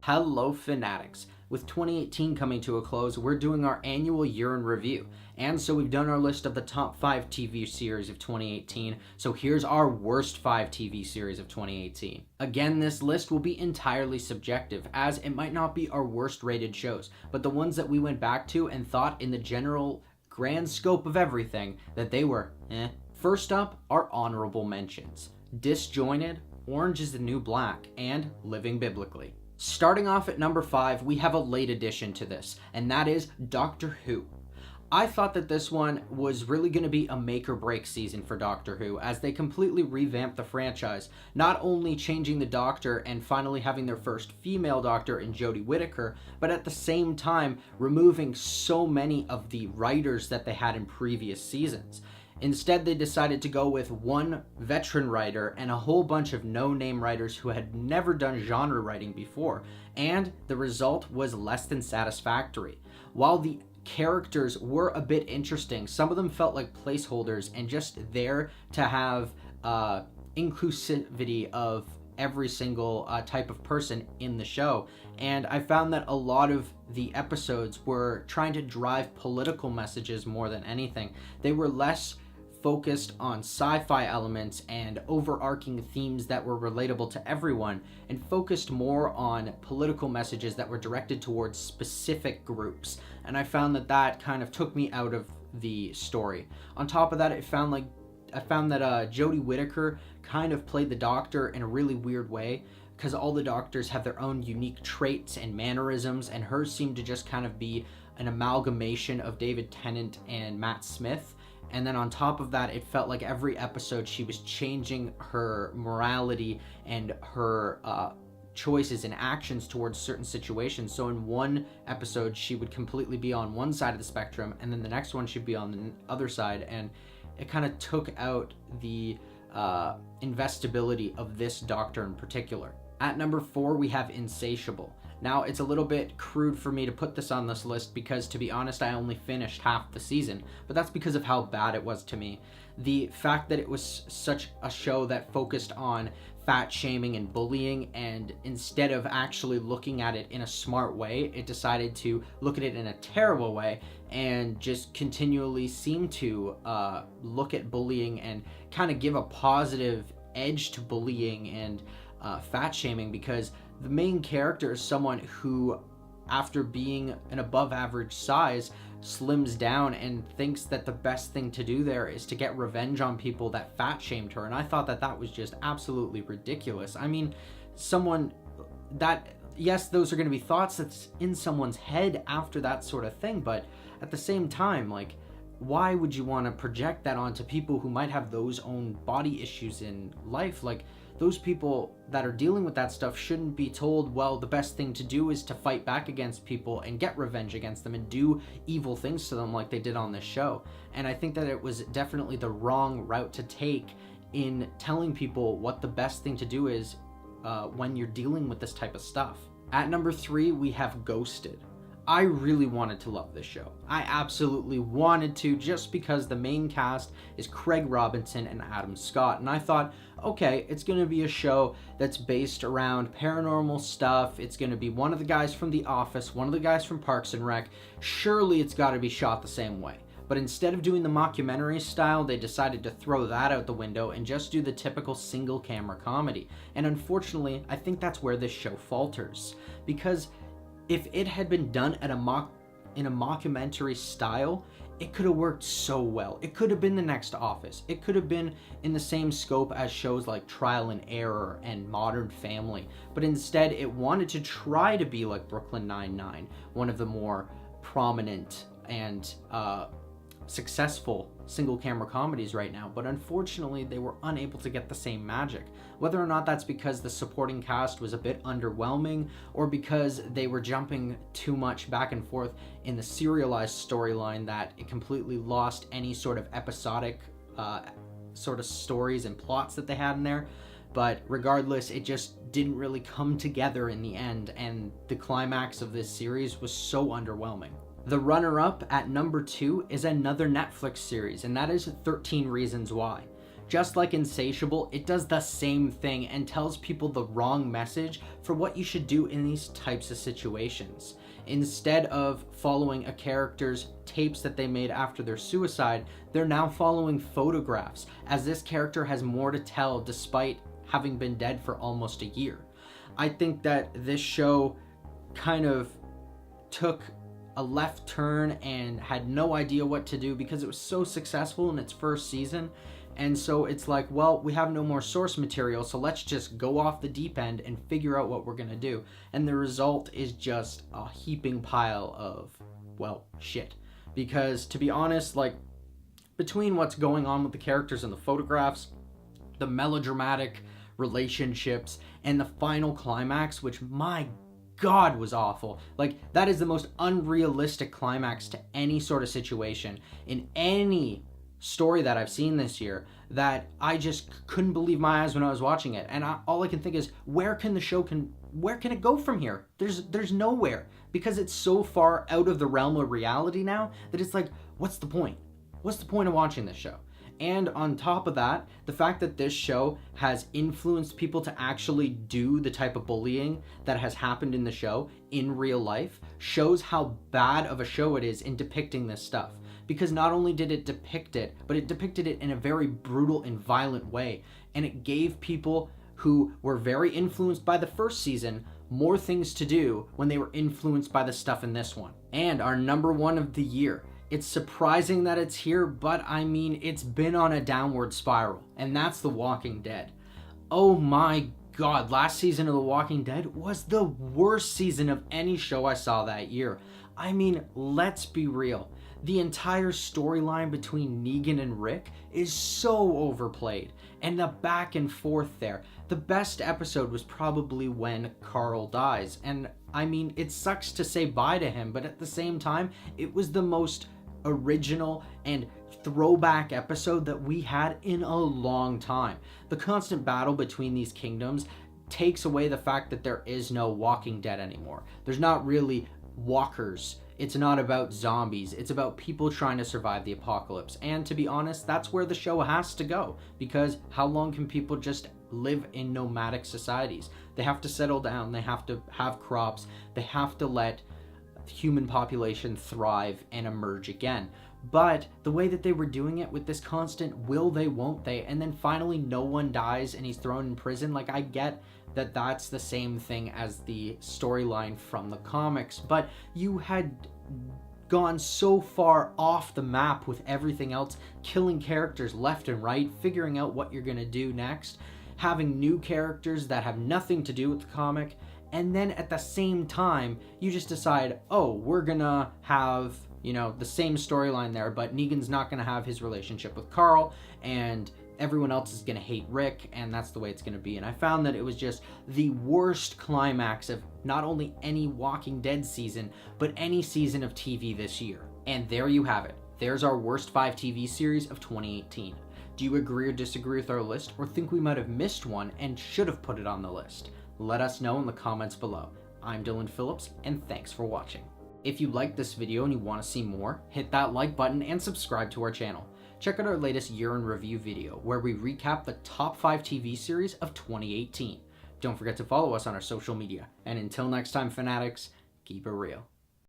Hello, Fanatics. With 2018 coming to a close, we're doing our annual year in review. And so we've done our list of the top 5 TV series of 2018. So here's our worst 5 TV series of 2018. Again, this list will be entirely subjective, as it might not be our worst rated shows, but the ones that we went back to and thought in the general grand scope of everything that they were eh. First up are honorable mentions: Disjointed, Orange is the New Black, and Living Biblically. Starting off at number 5, we have a late addition to this, and that is Doctor Who. I thought that this one was really going to be a make or break season for Doctor Who, as they completely revamped the franchise, not only changing the Doctor and finally having their first female Doctor in Jodie Whittaker, but at the same time removing so many of the writers that they had in previous seasons. Instead, they decided to go with one veteran writer and a whole bunch of no-name writers who had never done genre writing before, and the result was less than satisfactory. While the characters were a bit interesting, some of them felt like placeholders and just there to have inclusivity of every single type of person in the show. And I found that a lot of the episodes were trying to drive political messages more than anything. They were less focused on sci-fi elements and overarching themes that were relatable to everyone, and focused more on political messages that were directed towards specific groups. And I found that that kind of took me out of the story. On top of that, I found that Jodie Whittaker kind of played the Doctor in a really weird way, because all the Doctors have their own unique traits and mannerisms, and hers seemed to just kind of be an amalgamation of David Tennant and Matt Smith. And then on top of that, it felt like every episode she was changing her morality and her choices and actions towards certain situations. So in one episode, she would completely be on one side of the spectrum, and then the next one she'd be on the other side. And it kind of took out the investability of this Doctor in particular. At number 4, we have Insatiable. Now, it's a little bit crude for me to put this on this list because, to be honest, I only finished half the season, but that's because of how bad it was to me. The fact that it was such a show that focused on fat shaming and bullying, and instead of actually looking at it in a smart way, it decided to look at it in a terrible way and just continually seem to look at bullying and kind of give a positive edge to bullying and fat shaming, because the main character is someone who, after being an above average size, slims down and thinks that the best thing to do there is to get revenge on people that fat shamed her. And I thought that that was just absolutely ridiculous. I mean, yes, those are going to be thoughts that's in someone's head after that sort of thing, but at the same time, like, why would you want to project that onto people who might have those own body issues in life? Like, those people that are dealing with that stuff shouldn't be told, well, the best thing to do is to fight back against people and get revenge against them and do evil things to them like they did on this show. And I think that it was definitely the wrong route to take in telling people what the best thing to do is when you're dealing with this type of stuff. At number 3, we have Ghosted. I really wanted to love this show. I absolutely wanted to, just because the main cast is Craig Robinson and Adam Scott. And I thought, okay, it's going to be a show that's based around paranormal stuff. It's going to be one of the guys from The Office, one of the guys from Parks and Rec. Surely it's got to be shot the same way. But instead of doing the mockumentary style, they decided to throw that out the window and just do the typical single camera comedy. And unfortunately, I think that's where this show falters. Because if it had been done in a mockumentary style, it could have worked so well. It could have been the next Office. It could have been in the same scope as shows like Trial and Error and Modern Family. But instead, it wanted to try to be like Brooklyn Nine-Nine, one of the more prominent and successful single camera comedies right now, but unfortunately they were unable to get the same magic. Whether or not that's because the supporting cast was a bit underwhelming, or because they were jumping too much back and forth in the serialized storyline that it completely lost any sort of episodic sort of stories and plots that they had in there. But regardless, it just didn't really come together in the end, and the climax of this series was so underwhelming. The runner-up at number 2 is another Netflix series, and that is 13 Reasons Why. just like Insatiable, it does the same thing and tells people the wrong message for what you should do in these types of situations. Instead of following a character's tapes that they made after their suicide, they're now following photographs, as this character has more to tell despite having been dead for almost a year. I think that this show kind of took a left turn and had no idea what to do because it was so successful in its first season. And so it's like, well, we have no more source material, so let's just go off the deep end and figure out what we're gonna do. And the result is just a heaping pile of, well, shit. Because to be honest, like, between what's going on with the characters in the photographs, the melodramatic relationships, and the final climax, which, my God, was awful. Like, that is the most unrealistic climax to any sort of situation in any story that I've seen this year, that I just couldn't believe my eyes when I was watching it. And all I can think is, where can it go from here? There's nowhere, because it's so far out of the realm of reality now that it's like, what's the point? What's the point of watching this show? And on top of that, the fact that this show has influenced people to actually do the type of bullying that has happened in the show in real life shows how bad of a show it is in depicting this stuff. Because not only did it depict it, but it depicted it in a very brutal and violent way. And it gave people who were very influenced by the first season more things to do when they were influenced by the stuff in this one. And our number one of the year. It's surprising that it's here, but I mean, it's been on a downward spiral, and that's The Walking Dead. Oh my God, last season of The Walking Dead was the worst season of any show I saw that year. I mean, let's be real. The entire storyline between Negan and Rick is so overplayed, and the back and forth there. The best episode was probably when Carl dies, and I mean, it sucks to say bye to him, but at the same time, it was the most original and throwback episode that we had in a long time. The constant battle between these kingdoms takes away the fact that there is no Walking Dead anymore. There's not really walkers. It's not about zombies. It's about people trying to survive the apocalypse. And to be honest, that's where the show has to go, because how long can people just live in nomadic societies? They have to settle down. They have to have crops. They have to let the human population thrive and emerge again. But the way that they were doing it with this constant will they, won't they, and then finally no one dies and he's thrown in prison, like, I get that that's the same thing as the storyline from the comics, but you had gone so far off the map with everything else, killing characters left and right, figuring out what you're gonna do next, having new characters that have nothing to do with the comic, and then at the same time, you just decide, oh, we're gonna have, you know, the same storyline there, but Negan's not gonna have his relationship with Carl, and everyone else is gonna hate Rick, and that's the way it's gonna be. And I found that it was just the worst climax of not only any Walking Dead season, but any season of TV this year. And there you have it. There's our worst 5 TV series of 2018. Do you agree or disagree with our list, or think we might have missed one and should have put it on the list? Let us know in the comments below. I'm Dylan Phillips, and thanks for watching. If you liked this video and you want to see more, hit that like button and subscribe to our channel. Check out our latest year in review video, where we recap the top 5 TV series of 2018. Don't forget to follow us on our social media. And until next time, Fanatics, keep it real.